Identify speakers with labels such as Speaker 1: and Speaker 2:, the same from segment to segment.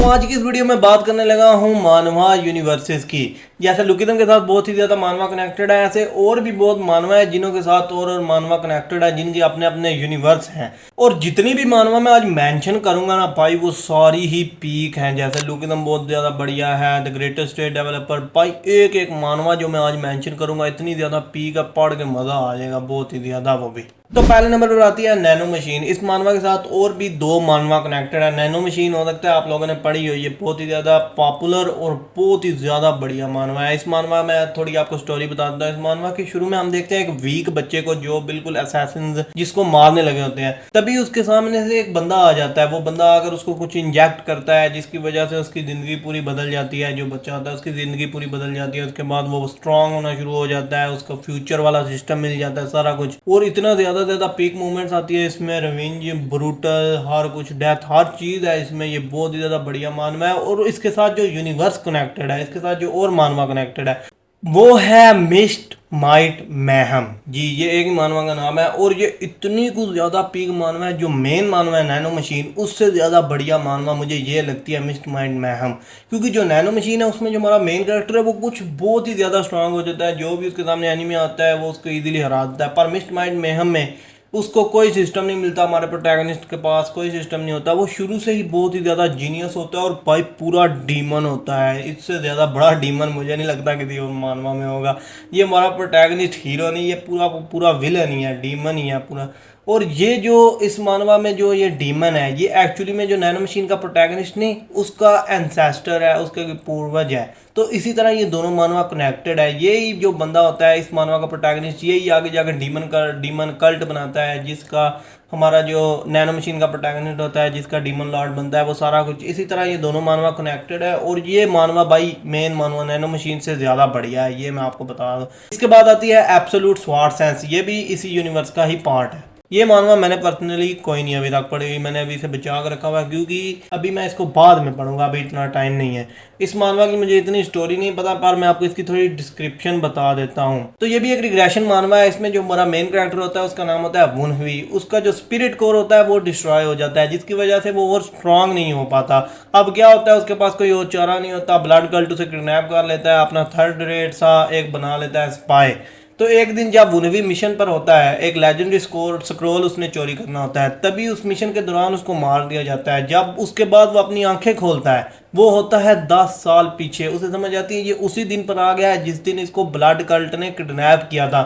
Speaker 1: आज की इस वीडियो में बात करने लगा हूँ मानवा यूनिवर्सेस की। जैसे लुकिदम के साथ बहुत ही ज़्यादा मानवा कनेक्टेड है, ऐसे और भी बहुत मानवा है जिनों के साथ और मानवा कनेक्टेड है, जिनके अपने अपने यूनिवर्स हैं। और जितनी भी मानवा मैं आज मेंशन करूंगा ना भाई, वो सारी ही पीक हैं। जैसे लुकिदम बहुत ज़्यादा बढ़िया है, द ग्रेटेस्ट स्टेट डेवलपर भाई, एक एक मानवा जो मैं आज मेंशन करूंगा इतनी ज़्यादा पीक है, पढ़ के मज़ा आ जाएगा बहुत ही ज़्यादा। वो भी तो पहले नंबर पर आती है नैनो मशीन। इस मानवा के साथ और भी दो मानवा कनेक्टेड है। नैनो मशीन हो सकता है आप लोगों ने पढ़ी हो, ये बहुत ही ज़्यादा पॉपुलर और बहुत ही ज़्यादा बढ़िया मानवा है। इस मानवा में थोड़ी आपको स्टोरी बता देता हूँ। इस मानवा के शुरू में हम देखते हैं एक वीक बच्चे को जो बिल्कुल असैसिन्स जिसको मारने लगे होते हैं। तभी उसके सामने से एक बंदा आ जाता है। वो बंदा आकर उसको कुछ इंजेक्ट करता है, जिसकी वजह से उसकी ज़िंदगी पूरी बदल जाती है। जो बच्चा होता है उसकी ज़िंदगी पूरी बदल जाती है। उसके बाद वो स्ट्रांग होना शुरू हो जाता है, उसको फ्यूचर वाला सिस्टम मिल जाता है, सारा कुछ। और इतना ज़्यादा पीक मूवमेंट्स आती है इसमें, रिवेंज, ब्रूटल, हर कुछ, डेथ, हर चीज़ है इसमें। ये बहुत ही ज़्यादा बढ़िया मानवा है। और इसके साथ जो यूनिवर्स कनेक्टेड है, इसके साथ जो और मानवा कनेक्टेड है, वो है मिस्ट माइट मैहम जी। ये एक मानवा का नाम है और ये इतनी कुछ ज़्यादा पीक मानवा है। जो मेन मानवा है नैनो मशीन, उससे ज़्यादा बढ़िया मानवा मुझे ये लगती है मिस्ट माइट मैहम। क्योंकि जो नैनो मशीन है उसमें जो हमारा मेन कैरेक्टर है वो कुछ बहुत ही ज़्यादा स्ट्रांग हो जाता है। जो भी उसके सामने एनिमी आता है वो उसको ईजिली हरा देता है। पर मिस्ट माइट मैहम में उसको कोई सिस्टम नहीं मिलता। हमारे प्रोटैगनिस्ट के पास कोई सिस्टम नहीं होता। वो शुरू से ही बहुत ही ज़्यादा जीनियस होता है और भाई पूरा डीमन होता है। इससे ज़्यादा बड़ा डीमन मुझे नहीं लगता किसी और मानवा में होगा। ये हमारा प्रोटैगनिस्ट हीरो नहीं, ये पूरा पूरा विलन ही है, डीमन ही है पूरा। और ये जो इस मानवा में जो ये डीमन है, ये एक्चुअली में जो नैनो मशीन का प्रोटैगनिस्ट नहीं, उसका एंसेस्टर है, उसका पूर्वज है। तो इसी तरह ये दोनों मानवा कनेक्टेड है। यही जो बंदा होता है इस मानवा का प्रोटैगनिस्ट, यही आगे जाकर डीमन कल्ट बनाता है, जिसका हमारा जो नैनो मशीन का प्रोटैगनिस्ट होता है, जिसका डीमन लॉर्ड बनता है, वो सारा कुछ। इसी तरह ये दोनों मानवा कनेक्टेड है। और ये मानवा भाई मेन मानवा नैनो मशीन से ज़्यादा बढ़िया है, ये मैं आपको बता दूँ। इसके बाद आती है एब्सोल्यूट स्वॉर्ड सेंस। ये भी इसी यूनिवर्स का ही पार्ट है। ये मानवा मैंने पर्सनली कोई नहीं अभी तक पढ़ी हुई, मैंने अभी इसे बचा कर रखा हुआ है, क्योंकि अभी मैं इसको बाद में पढ़ूंगा, अभी इतना टाइम नहीं है। इस मानवा की मुझे इतनी स्टोरी नहीं पता, पर मैं आपको इसकी थोड़ी डिस्क्रिप्शन बता देता हूँ। तो ये भी एक रिग्रेशन मानवा है। इसमें जो हमारा मेन कैरेक्टर होता है उसका नाम होता है वुनहुई। उसका जो स्पिरिट कोर होता है वो डिस्ट्रॉय हो जाता है, जिसकी वजह से वो और स्ट्रांग नहीं हो पाता। अब क्या होता है, उसके पास कोई और चारा नहीं होता। ब्लड कल्ट उसे किडनैप कर लेता है, अपना थर्ड रेट सा एक बना लेता है स्पाई। तो एक दिन जब वुनवी मिशन पर होता है, एक लेजेंडरी स्क्रोल उसने चोरी करना होता है, तभी उस मिशन के दौरान उसको मार दिया जाता है। जब उसके बाद वो अपनी आंखें खोलता है, वो होता है 10 साल पीछे। उसे समझ आती है ये उसी दिन पर आ गया है जिस दिन इसको ब्लड कल्ट ने किडनैप किया था।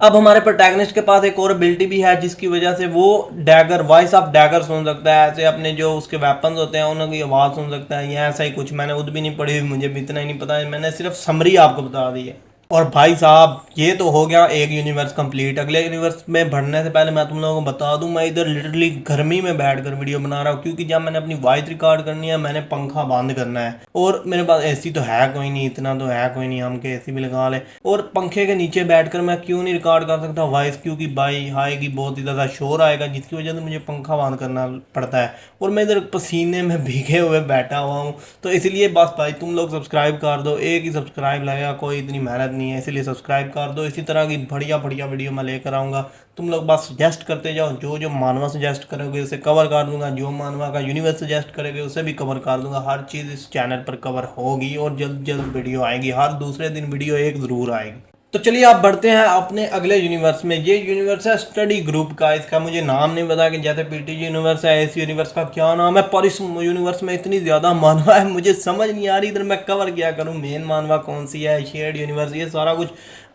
Speaker 1: अब हमारे प्रोटैगनिस्ट के पास एक और एबिलिटी भी है, जिसकी वजह से वो डैगर, वॉइस ऑफ डैगर सुन सकता है। ऐसे अपने जो उसके वेपन्स होते हैं उनकी आवाज़ सुन सकता है। या ऐसा ही कुछ, मैंने खुद भी नहीं पढ़ी हुई, मुझे भी इतना ही नहीं पता है, मैंने सिर्फ समरी आपको बता दी है। और भाई साहब ये तो हो गया एक यूनिवर्स कंप्लीट। अगले यूनिवर्स में बढ़ने से पहले मैं तुम लोगों को बता दूं, मैं इधर लिटरली गर्मी में बैठकर वीडियो बना रहा हूँ, क्योंकि जब मैंने अपनी वॉइस रिकॉर्ड करनी है मैंने पंखा बंद करना है। और मेरे पास एसी तो है कोई नहीं, इतना तो है कोई नहीं, हम के एसी भी लगा ले। और पंखे के नीचे बैठकर मैं क्यों नहीं रिकॉर्ड कर सकता वॉइस, क्योंकि भाई आएगी बहुत ही ज़्यादा शोर आएगा, जिसकी वजह से मुझे पंखा बंद करना पड़ता है। और मैं इधर पसीने में भीगे हुए बैठा हुआ हूँ। तो इसलिए बस भाई तुम लोग सब्सक्राइब कर दो, एक ही सब्सक्राइब लगेगा, कोई इतनी मेहनत नहीं है, इसलिए सब्सक्राइब कर दो। इसी तरह की बढ़िया बढ़िया वीडियो मैं लेकर आऊँगा। तुम लोग बस सजेस्ट करते जाओ, जो जो मानवा सजेस्ट करोगे उसे कवर कर दूंगा, जो मानवा का यूनिवर्स सजेस्ट करोगे उसे भी कवर कर दूंगा। हर चीज़ इस चैनल पर कवर होगी और जल्द जल्द वीडियो आएगी, हर दूसरे दिन वीडियो एक ज़रूर आएगी। तो चलिए आप बढ़ते हैं अपने अगले यूनिवर्स में। ये यूनिवर्स है स्टडी ग्रुप का। इसका मुझे नाम नहीं पता कि जैसे पीटीजी यूनिवर्स है, इस यूनिवर्स का क्या नाम है, पर इस यूनिवर्स में इतनी ज़्यादा मानवा है मुझे समझ नहीं आ रही इधर मैं कवर क्या करूँ। मेन मानवा कौन सी है, शेयर्ड यूनिवर्स, ये सारा कुछ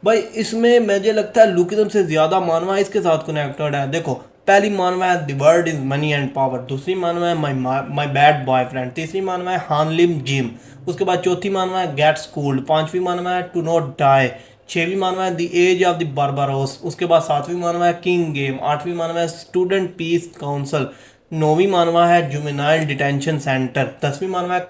Speaker 1: भाई इसमें मुझे लगता है लुकिदम से ज़्यादा मानवा इसके साथ कनेक्टेड है। देखो, पहली मानवा है the word is money and power, दूसरी मानवा है माई बैड बॉयफ्रेंड, तीसरी मानवा है हानलिम जिम, उसके बाद चौथी मानवा है गेट स्कूल्ड, पांचवी मानवा है टू नॉट डाई, छठवीं मानवा है द एज ऑफ द बारबारोस, उसके बाद सातवीं मानवा है किंग गेम, आठवीं मानवा है स्टूडेंट पीस काउंसिल, नौवीं मानवा है जुवेनाइल डिटेंशन सेंटर, 10वीं मानवा है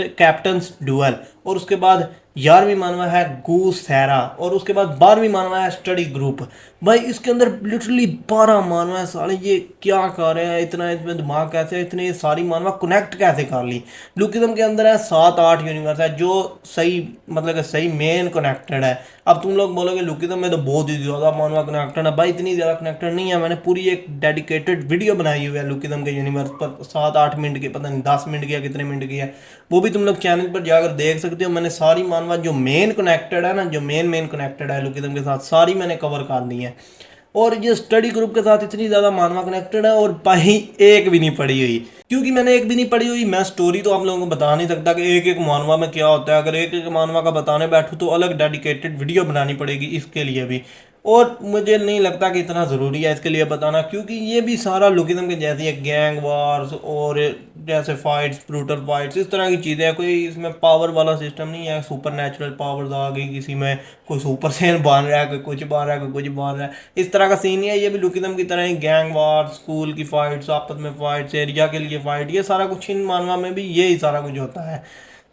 Speaker 1: कैप्टन्स डुअल, और उसके बाद 11वीं मानवा है गूस सैरा, और उसके बाद 12वीं मानवा है स्टडी ग्रुप। भाई इसके अंदर लिटरली 12 मानवा है साले, ये क्या कर रहे हैं, इतना इसमें दिमाग कैसे है, इतने सारी मानवा कनेक्ट कैसे कर ली। लुकिज्म के अंदर है 7-8 यूनिवर्स है जो सही मतलब कि सही मेन कनेक्टेड है। अब तुम लोग बोलोगे लुकिज्म में तो बहुत ही ज़्यादा मानवा कनेक्टेड है, भाई इतनी ज़्यादा कनेक्टेड नहीं है। मैंने पूरी एक डेडिकेटेड वीडियो बनाई हुई है लुकिज्म के यूनिवर्स पर, 7-8 मिनट की, पता नहीं 10 मिनट की या कितने मिनट की है, वो भी तुम लोग चैनल पर जाकर देख सकते हो। मैंने सारी मानवा जो मेन कनेक्टेड है ना, जो मेन कनेक्टेड है लुकिज्म के साथ, सारी मैंने कवर कर दी है। और ये स्टडी ग्रुप के साथ इतनी ज़्यादा मानवा कनेक्टेड है, और भाई एक भी नहीं पढ़ी हुई, क्योंकि मैंने एक भी नहीं पढ़ी हुई। मैं स्टोरी तो आप लोगों को बता नहीं सकता कि एक एक मानवा में क्या होता है। अगर एक एक मानवा का बताने बैठूँ तो अलग डेडिकेटेड वीडियो बनानी पड़ेगी इसके लिए भी, और मुझे नहीं लगता कि इतना ज़रूरी है इसके लिए बताना, क्योंकि ये भी सारा लुकिज्म के जैसी है, गैंग वार्स और जैसे फाइट्स, ब्रूटल फाइट्स, इस तरह की चीज़ें हैं। कोई इसमें पावर वाला सिस्टम नहीं है, सुपर नेचुरल पावर्स आ गई किसी में, कोई सुपर सेन बन रहा है, कोई कुछ बन रहा है, कोई कुछ बन रहा है, इस तरह का सीन नहीं है। ये भी लुकिज्म की तरह ही गैंग वार, स्कूल की फाइट्स, आपस में फाइट्स, एरिया के लिए फाइट, ये सारा कुछ इन मानवा में भी यही सारा कुछ होता है।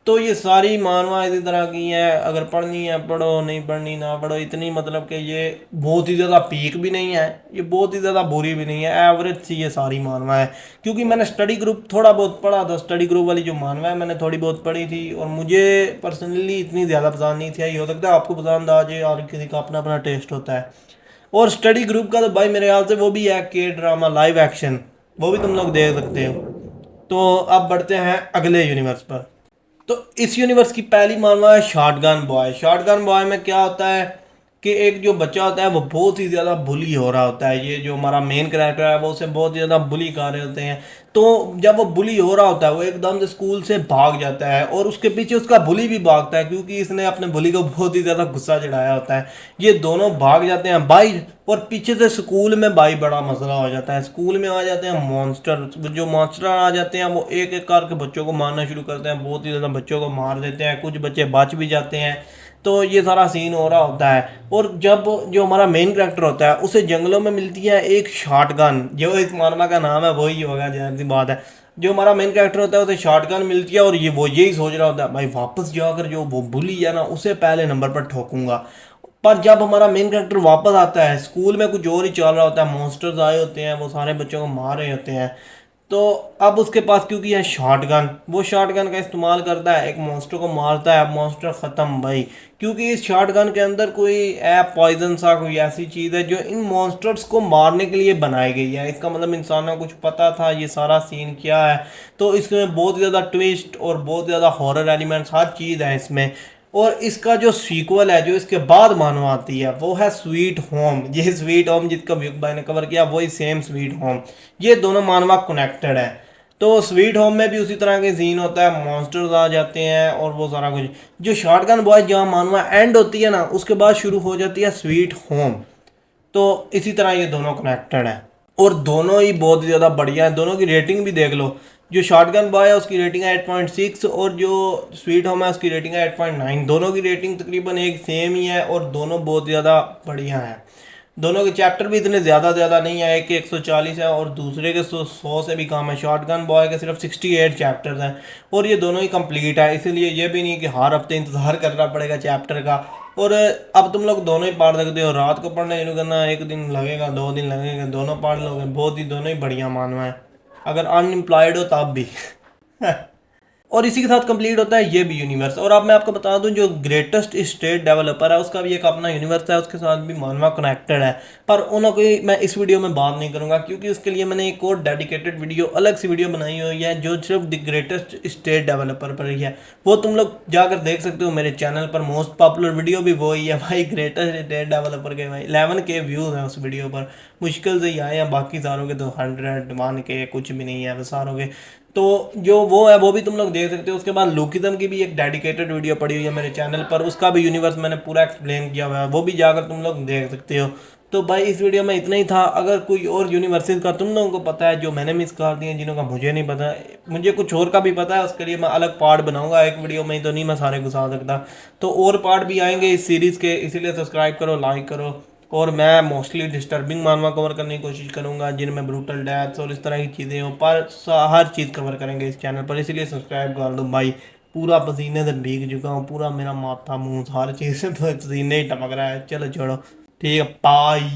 Speaker 1: तो ये सारी मानवा इसी तरह की है, अगर पढ़नी है पढ़ो, नहीं पढ़नी ना पढ़ो, इतनी मतलब कि ये बहुत ही ज़्यादा पीक भी नहीं है, ये बहुत ही ज़्यादा बुरी भी नहीं है, एवरेज सी ये सारी मानवा है। क्योंकि मैंने स्टडी ग्रुप थोड़ा बहुत पढ़ा था, स्टडी ग्रुप वाली जो मानवा है मैंने थोड़ी बहुत पढ़ी थी, और मुझे पर्सनली इतनी ज़्यादा पसंद नहीं थी। ये हो सकता है आपको पसंद आ जाए, और किसी का अपना अपना टेस्ट होता है। और स्टडी ग्रुप का तो भाई मेरे ख्याल से वो भी है के ड्रामा लाइव एक्शन, वो भी तुम लोग देख सकते हो। तो अब बढ़ते हैं अगले यूनिवर्स पर। तो इस यूनिवर्स की पहली मानवा है शॉटगन बॉय। शॉटगन बॉय में क्या होता है कि एक जो बच्चा होता है वो बहुत ही ज़्यादा बुली हो रहा होता है, ये जो हमारा मेन कैरेक्टर है वो उसे बहुत ही ज़्यादा बुली कर रहे होते हैं। तो जब वो बुली हो रहा होता है वो एकदम से स्कूल से भाग जाता है, और उसके पीछे उसका बुली भी भागता है, क्योंकि इसने अपने बुली को बहुत ही ज़्यादा गुस्सा चढ़ाया होता है। ये दोनों भाग जाते हैं भाई, और पीछे से स्कूल में भाई बड़ा मसला हो जाता है। स्कूल में आ जाते हैं मॉन्स्टर, जो मॉन्स्टर आ जाते हैं वो एक एक करके बच्चों को मारना शुरू करते हैं, बहुत ही ज़्यादा बच्चों को मार देते हैं, कुछ बच्चे बच भी जाते हैं। तो ये सारा सीन हो रहा होता है। और जब जो हमारा मेन कैरेक्टर होता है उसे जंगलों में मिलती है एक शॉटगन, जो इस मानवा का नाम है वही होगा, जाहिर सी बात है। जो हमारा मेन कैरेक्टर होता है उसे शॉटगन मिलती है, और ये वो यही सोच रहा होता है भाई वापस जाकर जो वो बुली है ना उसे पहले नंबर पर ठोकूंगा। पर जब हमारा मेन कैरेक्टर वापस आता है, स्कूल में कुछ और ही चल रहा होता है, मॉन्स्टर्स आए होते हैं, वो सारे बच्चों को मार रहे होते हैं। तो अब उसके पास क्योंकि है शॉटगन, वो शॉटगन का इस्तेमाल करता है, एक मॉन्स्टर को मारता है, मॉन्स्टर ख़त्म भाई। क्योंकि इस शॉटगन के अंदर कोई पॉइजन सा कोई ऐसी चीज़ है जो इन मॉन्स्टर्स को मारने के लिए बनाई गई है। इसका मतलब इंसानों को कुछ पता था ये सारा सीन क्या है। तो इसमें बहुत ज़्यादा ट्विस्ट और बहुत ज़्यादा हॉरर एलिमेंट्स, हर चीज़ है इसमें। और इसका जो सीक्वल है जो इसके बाद मानो आती है वो है स्वीट होम। ये स्वीट होम जिसका व्यूक भाई ने कवर किया वही सेम स्वीट होम, ये दोनों मानवा कनेक्टेड है। तो स्वीट होम में भी उसी तरह के सीन होता है, मॉन्स्टर्स आ जाते हैं और वो सारा कुछ। जो शॉटगन बॉय जहाँ मानवा एंड होती है ना उसके बाद शुरू हो जाती है स्वीट होम। तो इसी तरह ये दोनों कनेक्टेड हैं, और दोनों ही बहुत ज़्यादा बढ़िया है। दोनों की रेटिंग भी देख लो, जो शॉटगन बॉय है उसकी रेटिंग है 8.6, और जो स्वीट होम है उसकी रेटिंग है 8.9। दोनों की रेटिंग तकरीबन एक सेम ही है, और दोनों बहुत ज़्यादा बढ़िया हैं। दोनों के चैप्टर भी इतने ज़्यादा नहीं है, एक के 140 है और दूसरे के 100 से भी कम है। शॉटगन बॉय के सिर्फ 68 चैप्टर्स हैं, और ये दोनों ही कंप्लीट है, इसीलिए ये भी नहीं कि हर हफ्ते इंतज़ार करना पड़ेगा चैप्टर का। और अब तुम लोग दोनों ही पढ़ सकते हो, रात को पढ़ना शुरू करना, एक दिन लगेगा 2 दिन लगेगा, दोनों पढ़ लोगे, बहुत ही दोनों ही बढ़िया मानवा है, अगर अनएम्प्लॉयड हो तब भी। और इसी के साथ कंप्लीट होता है ये भी यूनिवर्स। और अब मैं आपको बता दूं जो ग्रेटेस्ट स्टेट डेवलपर है उसका भी एक अपना यूनिवर्स है, उसके साथ भी मानवा कनेक्टेड है। पर उन्हों को मैं इस वीडियो में बात नहीं करूंगा, क्योंकि उसके लिए मैंने एक और डेडिकेटेड वीडियो, अलग सी वीडियो बनाई हुई है जो सिर्फ द ग्रेटेस्ट स्टेट डेवलपर पर ही है। वो तुम लोग जाकर देख सकते हो मेरे चैनल पर। मोस्ट पॉपुलर वीडियो भी वही है भाई, ग्रेटेस्ट स्टेट डेवलपर के। भाई 11K व्यूज़ हैं उस वीडियो पर, मुश्किल से ही आए हैं, बाकी सारों के तो 101K कुछ भी नहीं है सारों के। तो जो वो है वो भी तुम लोग देख सकते हो। उसके बाद लुकिज्म की भी एक डेडिकेटेड वीडियो पड़ी हुई है मेरे चैनल पर, उसका भी यूनिवर्स मैंने पूरा एक्सप्लेन किया हुआ है, वो भी जाकर तुम लोग देख सकते हो। तो भाई इस वीडियो में इतना ही था। अगर कोई और यूनिवर्सेस का तुम लोगों को पता है जो मैंने मिस कर दिए, जिन्हों का मुझे नहीं पता, मुझे कुछ और का भी पता है, उसके लिए मैं अलग पार्ट बनाऊंगा, एक वीडियो में ही तो नहीं मैं सारे घुसा सकता। तो और पार्ट भी आएंगे इस सीरीज़ के, इसीलिए सब्सक्राइब करो, लाइक करो। और मैं मोस्टली डिस्टर्बिंग मानवा कवर करने की कोशिश करूंगा, जिनमें ब्रूटल डेथ्स और इस तरह की चीज़ें हो, पर हर चीज़ कवर करेंगे इस चैनल पर, इसीलिए सब्सक्राइब कर दो भाई। पूरा पसीने से भीग चुका हूँ, पूरा मेरा माथा मुंह हर चीज़ से तो पसीने ही टपक रहा है। चलो छोड़ो, ठीक है, बाय।